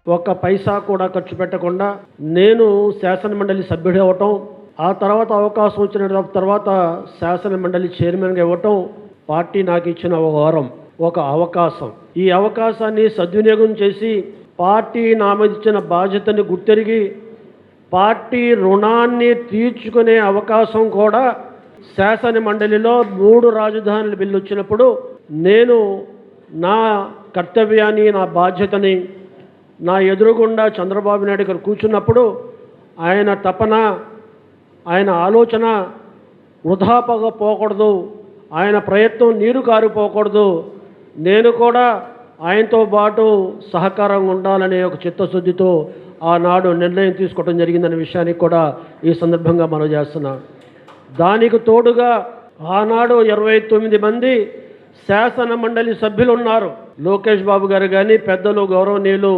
ఒక్క పైసా కూడా ఖర్చు పెట్టకుండా నేను శాసనమండలి సభ్యుడు అవ్వటం, ఆ తర్వాత అవకాశం వచ్చిన తర్వాత శాసనమండలి చైర్మన్గా ఇవ్వటం పార్టీ నాకు ఇచ్చిన ఒక వరం, ఒక అవకాశం. ఈ అవకాశాన్ని సద్వినియోగం చేసి పార్టీ నా మీద ఇచ్చిన బాధ్యతని గుర్తెరిగి పార్టీ రుణాన్ని తీర్చుకునే అవకాశం కూడా శాసనమండలిలో 3 రాజధానుల బిల్లు వచ్చినప్పుడు నేను నా కర్తవ్యాన్ని, నా బాధ్యతని, నా ఎదురుగుండా చంద్రబాబు నాయుడు గారు కూర్చున్నప్పుడు ఆయన తపన, ఆయన ఆలోచన వృధా పోకూడదు, ఆయన ప్రయత్నం నీరు కారిపోకూడదు, నేను కూడా ఆయనతో పాటు సహకారంగా ఉండాలనే ఒక చిత్తశుద్ధితో ఆనాడు నిర్ణయం తీసుకోవడం జరిగిందనే విషయానికి కూడా ఈ సందర్భంగా మనం చేస్తున్నాం. దానికి తోడుగా ఆనాడు 29 మంది శాసనమండలి సభ్యులు ఉన్నారు. లోకేష్ బాబు గారు కానీ, పెద్దలు గౌరవనీయులు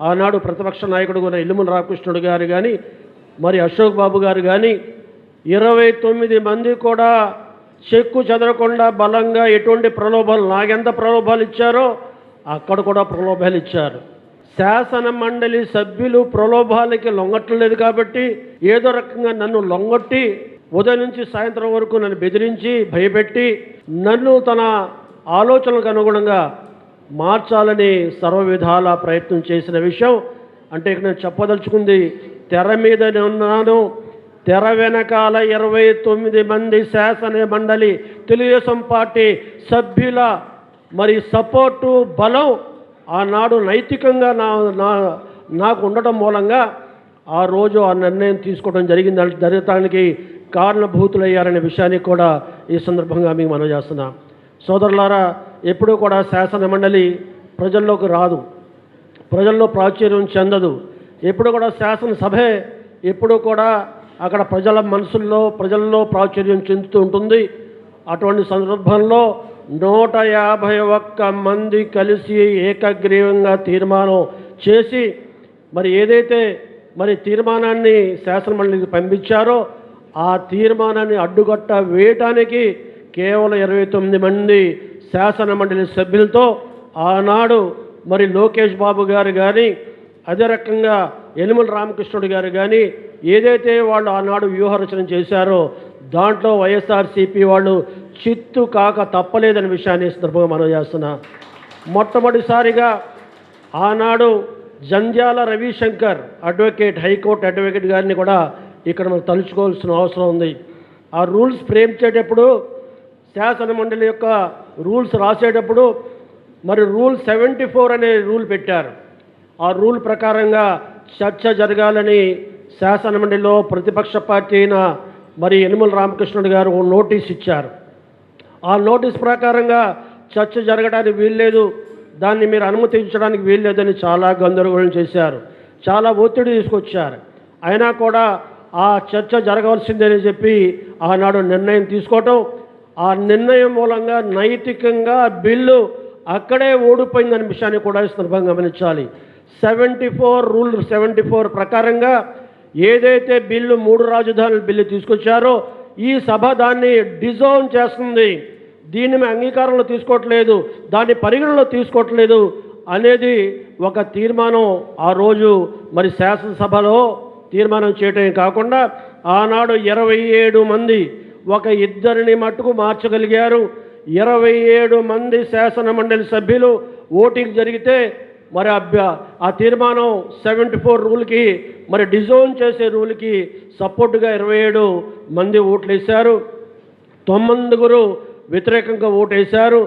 ఆనాడు ప్రతిపక్ష నాయకుడు కూడా ఇల్లుమల రామకృష్ణుడు గారు కానీ, మరి అశోక్ బాబు గారు కానీ 29 మంది కూడా చెక్కు చెదరకుండా బలంగా ఎటువంటి ప్రలోభాలు, నాకెంత ప్రలోభాలు ఇచ్చారో అక్కడ కూడా ప్రలోభాలు ఇచ్చారు. శాసనమండలి సభ్యులు ప్రలోభాలకి లొంగట్లేదు కాబట్టి ఏదో రకంగా నన్ను లొంగొట్టి ఉదయం నుంచి సాయంత్రం వరకు నన్ను బెదిరించి భయపెట్టి నన్ను తన ఆలోచనలకు అనుగుణంగా మార్చాలని సర్వ విధాల ప్రయత్నం చేసిన విషయం అంటే ఇక్కడ నేను చెప్పదలుచుకుంది, తెర మీద ఉన్నాను, తెర వెనకాల 29 మంది శాసనమండలి తెలుగుదేశం పార్టీ సభ్యుల మరి సపోర్టు బలం ఆనాడు నైతికంగా నాకు ఉండటం మూలంగా ఆ రోజు ఆ నిర్ణయం తీసుకోవడం జరగటానికి కారణభూతులయ్యారనే విషయాన్ని కూడా ఈ సందర్భంగా మీకు మనం చేస్తున్నాం. సోదరులారా, ఎప్పుడూ కూడా శాసనమండలి ప్రజల్లోకి రాదు, ప్రజల్లో ప్రాచుర్యం చెందదు. ఎప్పుడు కూడా శాసనసభే ఎప్పుడు కూడా అక్కడ ప్రజల మనసుల్లో, ప్రజల్లో ప్రాచుర్యం చెందుతూ ఉంటుంది. అటువంటి సందర్భంలో 151 మంది కలిసి ఏకగ్రీవంగా తీర్మానం చేసి మరి ఏదైతే మరి తీర్మానాన్ని శాసనమండలికి పంపించారో ఆ తీర్మానాన్ని అడ్డుగట్ట వేయటానికి కేవలం 29 మంది శాసనమండలి సభ్యులతో ఆనాడు మరి లోకేష్ బాబు గారు కానీ, అదే రకంగా యనమల రామకృష్ణుడు గారు కానీ ఏదైతే వాళ్ళు ఆనాడు వ్యూహరచన చేశారో దాంట్లో వైఎస్ఆర్సీపీ వాళ్ళు చిత్తు కాక తప్పలేదనే విషయాన్ని సందర్భంగా మనం చేస్తున్నా. మొట్టమొదటిసారిగా ఆనాడు Jandhyala Ravishankar advocate, high court advocate గారిని కూడా ఇక్కడ మనం తలుచుకోవాల్సిన అవసరం ఉంది. ఆ రూల్స్ ఫ్రేమ్ చేసేటప్పుడు, శాసనమండలి యొక్క రూల్స్ రాసేటప్పుడు మరి రూల్ 74 అనే రూల్ పెట్టారు. ఆ రూల్ ప్రకారంగా చర్చ జరగాలని శాసనమండలిలో ప్రతిపక్ష పార్టీ అయిన మరి యనమల రామకృష్ణుడు గారు నోటీస్ ఇచ్చారు. ఆ నోటీస్ ప్రకారంగా చర్చ జరగడానికి వీల్లేదు, దాన్ని మీరు అనుమతించడానికి వీల్లేదని చాలా గందరగోళం చేశారు, చాలా ఒత్తిడి తీసుకొచ్చారు. అయినా కూడా ఆ చర్చ జరగవలసిందని చెప్పి ఆనాడు నిర్ణయం తీసుకోవటం, ఆ నిర్ణయం మూలంగా నైతికంగా బిల్లు అక్కడే ఓడిపోయిందనే విషయాన్ని కూడా ఈ సందర్భంగా గమనించాలి. 74 ప్రకారంగా ఏదైతే బిల్లు 3 రాజధానుల బిల్లు తీసుకొచ్చారో ఈ సభ దాన్ని డిజోన్ చేస్తుంది, దీన్ని అంగీకారంలో తీసుకోవట్లేదు, దాన్ని పరిగణలో తీసుకోవట్లేదు అనేది ఒక తీర్మానం ఆ రోజు మరి శాసనసభలో తీర్మానం చేయటమే కాకుండా ఆనాడు 27 మంది, ఒక ఇద్దరిని మట్టుకు మార్చగలిగారు. 27 మంది శాసనమండలి సభ్యులు ఓటింగ్ జరిగితే మరి ఆ తీర్మానం 74 రూల్కి మరి డిజోన్ చేసే రూల్కి సపోర్టుగా 27 మంది ఓట్లు వేశారు. 9 వ్యతిరేకంగా ఓటు వేశారు.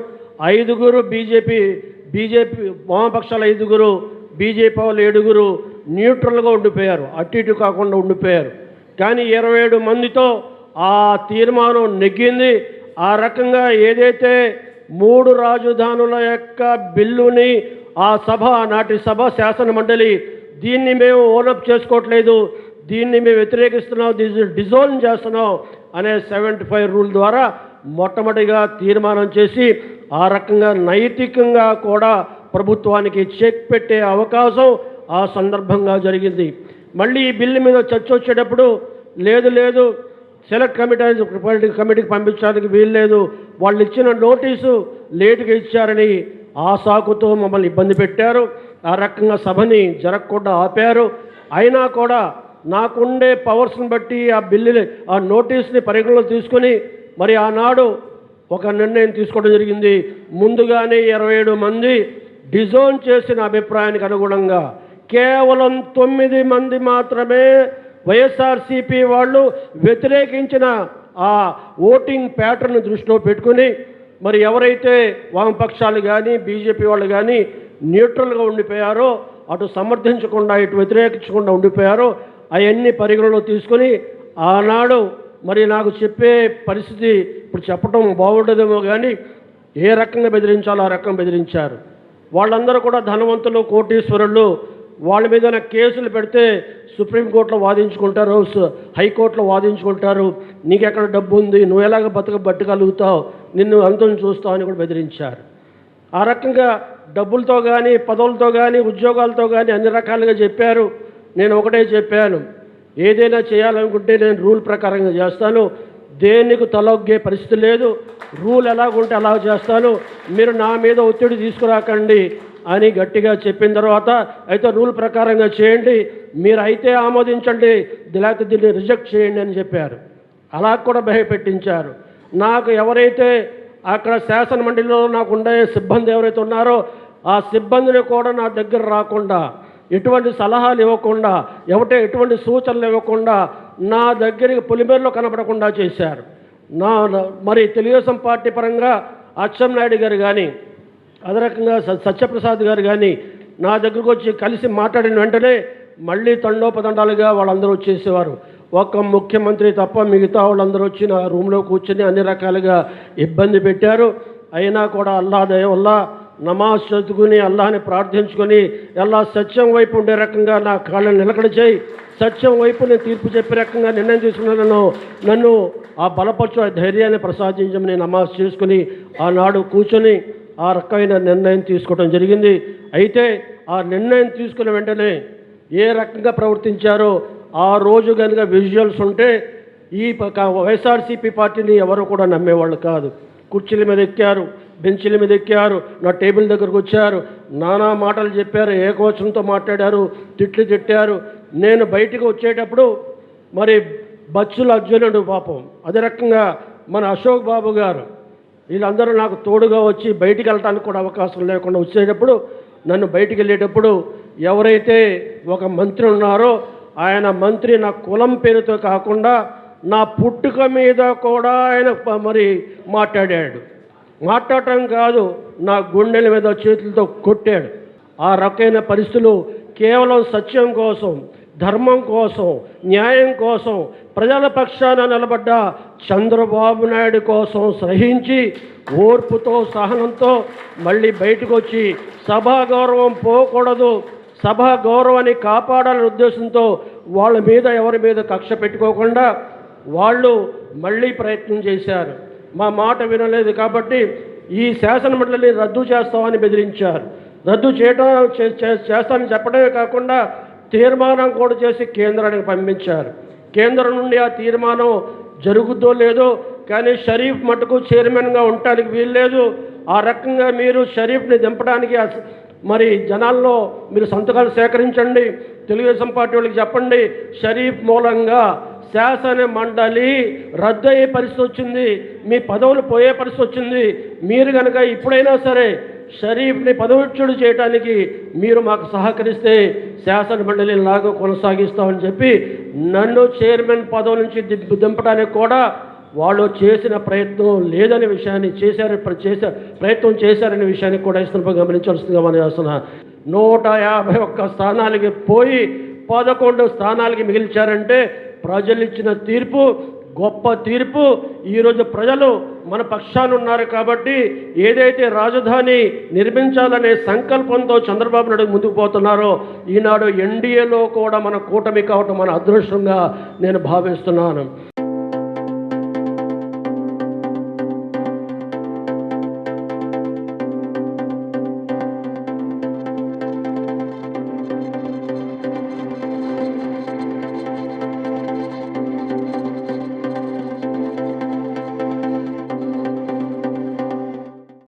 5 బీజేపీ వామపక్షాలు, 5 బీజేపీ వాళ్ళు, 7 న్యూట్రల్గా ఉండిపోయారు, అటు ఇటు కాకుండా ఉండిపోయారు. కానీ 27 మందితో ఆ తీర్మానం నెగ్గింది. ఆ రకంగా ఏదైతే 3 రాజధానుల యొక్క బిల్లుని ఆ సభ, నాటి సభ శాసనమండలి దీన్ని మేము ఓనప్ చేసుకోవట్లేదు, దీన్ని మేము వ్యతిరేకిస్తున్నాం, దీన్ని డిజోల్వ్ చేస్తున్నాం అనే 75 రూల్ ద్వారా మొట్టమొదటిగా తీర్మానం చేసి ఆ రకంగా నైతికంగా కూడా ప్రభుత్వానికి చెక్ పెట్టే అవకాశం ఆ సందర్భంగా జరిగింది. మళ్ళీ ఈ బిల్లు మీద చర్చ వచ్చేటప్పుడు లేదు సెలెక్ట్ కమిటీకి పంపించడానికి వీల్లేదు, వాళ్ళు ఇచ్చిన నోటీసు లేటుగా ఇచ్చారని ఆ సాకుతో మమ్మల్ని ఇబ్బంది పెట్టారు. ఆ రకంగా సభని జరగకుండా ఆపారు. అయినా కూడా నాకుండే పవర్స్ని బట్టి ఆ బిల్లుని ఆ నోటీస్ని పరిగణలో తీసుకొని మరి ఆనాడు ఒక నిర్ణయం తీసుకోవడం జరిగింది. ముందుగానే 27 మంది డిజోన్ చేసిన అభిప్రాయానికి అనుగుణంగా కేవలం 9 మంది మాత్రమే వైఎస్ఆర్సీపీ వాళ్ళు వ్యతిరేకించిన ఆ ఓటింగ్ ప్యాటర్న్ దృష్టిలో పెట్టుకుని మరి ఎవరైతే వామపక్షాలు కానీ బీజేపీ వాళ్ళు కానీ న్యూట్రల్గా ఉండిపోయారో, అటు సమర్థించకుండా ఇటు వ్యతిరేకించకుండా ఉండిపోయారో అవన్నీ పరిగణలో తీసుకొని ఆనాడు మరి నాకు చెప్పే పరిస్థితి ఇప్పుడు చెప్పడం బాగుండదేమో కానీ ఏ రకంగా బెదిరించాలో ఆ రకంగా బెదిరించారు. వాళ్ళందరూ కూడా ధనవంతులు, కోటీశ్వరులు. వాళ్ళ మీద కేసులు పెడితే సుప్రీంకోర్టులో వాదించుకుంటారు, హైకోర్టులో వాదించుకుంటారు. నీకెక్కడ డబ్బు ఉంది, నువ్వు ఎలాగ బట్టగలుగుతావు, నిన్ను అంతం చూస్తావు అని కూడా బెదిరించారు. ఆ రకంగా డబ్బులతో కానీ పదవులతో కానీ ఉద్యోగాలతో కానీ అన్ని రకాలుగా చెప్పారు. నేను ఒకటే చెప్పాను, ఏదైనా చేయాలనుకుంటే నేను రూల్ ప్రకారంగా చేస్తాను, దేనికి తలొగ్గే పరిస్థితి లేదు, రూల్ ఎలాగుంటే అలా చేస్తాను, మీరు నా మీద ఒత్తిడి తీసుకురాకండి అని గట్టిగా చెప్పిన తర్వాత అయితే రూల్ ప్రకారంగా చేయండి, మీరు అయితే ఆమోదించండి, లేకపోతే దీన్ని రిజెక్ట్ చేయండి అని చెప్పారు. అలా కూడా భయపెట్టించారు. నాకు ఎవరైతే అక్కడ శాసనమండలిలో నాకు ఉండే సిబ్బంది ఎవరైతే ఉన్నారో ఆ సిబ్బందిని కూడా నా దగ్గర రాకుండా, ఎటువంటి సలహాలు ఇవ్వకుండా, ఎటువంటి సూచనలు ఇవ్వకుండా నా దగ్గరికి పొలిమేరలో కనపడకుండా చేశారు. మరి తెలుగుదేశం పార్టీ పరంగా అచ్చెన్నాయుడు గారు కానీ అదే రకంగా సత్యప్రసాద్ గారు కానీ నా దగ్గరకు వచ్చి కలిసి మాట్లాడిన వెంటనే మళ్ళీ తండోపతండాలుగా వాళ్ళందరూ వచ్చేసేవారు. ఒక్క ముఖ్యమంత్రి తప్ప మిగతా వాళ్ళందరూ వచ్చి నా రూమ్లో కూర్చొని అన్ని రకాలుగా ఇబ్బంది పెట్టారు. అయినా కూడా అల్లా దయ వల్ల నమాజ్ చదువుకుని అల్లాహని ప్రార్థించుకొని అల్లా సత్యం వైపు ఉండే రకంగా నా కాళ్ళని నిలకడ చేయి, సత్యం వైపు నేను తీర్పు చెప్పే రకంగా నిర్ణయం తీసుకున్నాను. నన్ను ఆ బలపరచు, ఆ ధైర్యాన్ని ప్రసాదించమని నమాజ్ చేసుకుని ఆనాడు కూర్చొని ఆ రకమైన నిర్ణయం తీసుకోవడం జరిగింది. అయితే ఆ నిర్ణయం తీసుకున్న వెంటనే ఏ రకంగా ప్రవర్తించారో ఆ రోజు కనుక విజువల్స్ ఉంటే ఈ వైఎస్ఆర్సీపీ పార్టీని ఎవరు కూడా నమ్మేవాళ్ళు కాదు. కుర్చీల మీద ఎక్కారు, బెంచీల మీద ఎక్కారు, నా టేబుల్ దగ్గరకు వచ్చారు, నానా మాటలు చెప్పారు, ఏకవచనంతో మాట్లాడారు, తిట్టారు. నేను బయటికి వచ్చేటప్పుడు మరి బచ్చుల అర్జునుడు పాపం, అదే రకంగా మన అశోక్ బాబు గారు వీళ్ళందరూ నాకు తోడుగా వచ్చి బయటికి వెళ్ళటానికి కూడా అవకాశం లేకుండా వచ్చేటప్పుడు నన్ను బయటికి వెళ్ళేటప్పుడు ఎవరైతే ఒక మంత్రి ఉన్నారో ఆయన మంత్రి నా కులం పేరుతో కాకుండా నా పుట్టుక మీద కూడా ఆయన మరి మాట్లాడటం కాదు, నా గుండెల మీద చేతులతో కొట్టాడు. ఆ రకమైన పరిస్థితులు కేవలం సత్యం కోసం, ధర్మం కోసం, న్యాయం కోసం, ప్రజల పక్షాన నిలబడ్డ చంద్రబాబు నాయుడు కోసం సహించి ఓర్పుతో సహనంతో మళ్ళీ బయటకు వచ్చి సభా గౌరవం పోకూడదు, సభా గౌరవాన్ని కాపాడాలనే ఉద్దేశంతో వాళ్ళ మీద ఎవరి మీద కక్ష పెట్టుకోకుండా వాళ్ళు మళ్ళీ ప్రయత్నం చేశారు. మా మాట వినలేదు కాబట్టి ఈ శాసనమండలిని రద్దు చేస్తామని బెదిరించారు. రద్దు చేస్తామని చెప్పడమే కాకుండా తీర్మానం కూడా చేసి కేంద్రానికి పంపించారు. కేంద్రం నుండి ఆ తీర్మానం జరుగుద్దో లేదో కానీ షరీఫ్ మటుకు చైర్మన్గా ఉండటానికి వీల్లేదు. ఆ రకంగా మీరు షరీఫ్ని దింపడానికి మరి జనాల్లో మీరు సంతకాలు సేకరించండి, తెలుగుదేశం పార్టీ వాళ్ళకి చెప్పండి, షరీఫ్ మూలంగా శాసన మండలి రద్దు అయ్యే పరిస్థితి వచ్చింది, మీ పదవులు పోయే పరిస్థితి వచ్చింది. మీరు కనుక ఇప్పుడైనా సరే షరీఫ్ని పదవిచ్యుడు చేయడానికి మీరు మాకు సహకరిస్తే శాసన మండలి లాగా కొనసాగిస్తామని చెప్పి నన్ను చైర్మన్ పదవి నుంచి దింపడానికి కూడా వాళ్ళు చేసిన ప్రయత్నం లేదనే విషయాన్ని ప్రయత్నం చేశారనే విషయాన్ని కూడా ఇస్తున్న గమనించాల్సిందిగా మనం చేస్తున్నా. 151 స్థానాలకి పోయి 11 స్థానాలకి మిగిల్చారంటే ప్రజలు ఇచ్చిన తీర్పు గొప్ప తీర్పు. ఈరోజు ప్రజలు మన పక్షాన ఉన్నారు కాబట్టి ఏదైతే రాజధాని నిర్మించాలనే సంకల్పంతో చంద్రబాబు నాయుడు ముందుకు పోతున్నారో ఈనాడు ఎన్డీఏలో కూడా మన కూటమి కావటం మన అదృష్టంగా నేను భావిస్తున్నాను.